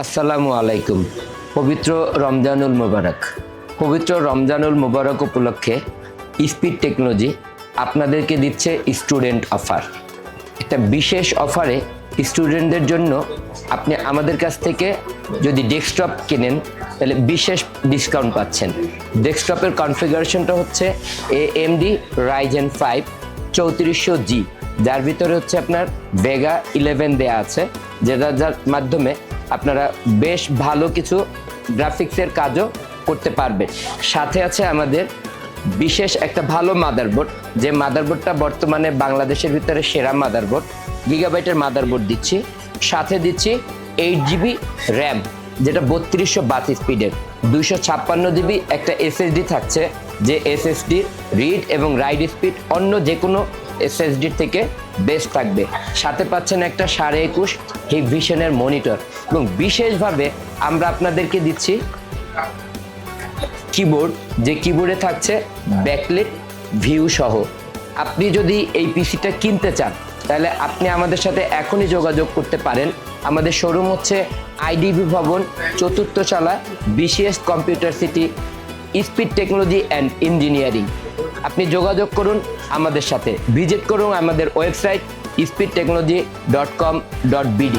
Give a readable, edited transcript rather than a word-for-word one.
আসসালামু আলাইকুম। পবিত্র রমজানুল মুবারক। পবিত্র রমজানুল মুবারক উপলক্ষে স্পিড টেকনোলজি আপনাদেরকে দিচ্ছে স্টুডেন্ট অফার। একটা বিশেষ অফারে স্টুডেন্টদের জন্য আপনি আমাদের কাছ থেকে যদি ডেস্কটপ কেনেন তাহলে বিশেষ ডিসকাউন্ট পাচ্ছেন। ডেস্কটপের কনফিগারেশনটা হচ্ছে AMD Ryzen 5 3400G, যার ভিতরে হচ্ছে আপনার Vega 11 দেয়া আছে, যার মাধ্যমে আপনারা বেশ ভালো কিছু গ্রাফিক্সের কাজও করতে পারবেন। সাথে আছে আমাদের বিশেষ একটা ভালো মাদারবোর্ড, যে মাদারবোর্ডটা বর্তমানে বাংলাদেশের ভিতরে সেরা মাদারবোর্ড। গিগাবাইটের মাদারবোর্ড দিচ্ছি, সাথে দিচ্ছি 8GB র্যাম, যেটা 3200 স্পিডের। 256GB একটা SSD থাকছে, যে SSD রিড এবং রাইট স্পিড অন্য যে কোনো SSD থেকে বেস্ট থাকবে। সাথে পাচ্ছেন একটা 21.5 হিভিশনের মনিটর, এবং বিশেষভাবে আমরা আপনাদেরকে দিচ্ছি কিবোর্ড, যে কিবোর্ডে থাকছে ব্যাকলিট ভিউ সহ। আপনি যদি এই পিসিটা কিনতে চান তাহলে আপনি আমাদের সাথে এখনই যোগাযোগ করতে পারেন। আমাদের শোরুম হচ্ছে IDB ভবন 4th তলা, BCS computer city, speed technology and engineering. আপনি যোগাযোগ করুন আমাদের সাথে, ভিজিট করুন আমাদের ওয়েবসাইট speedtechnology.com.bd।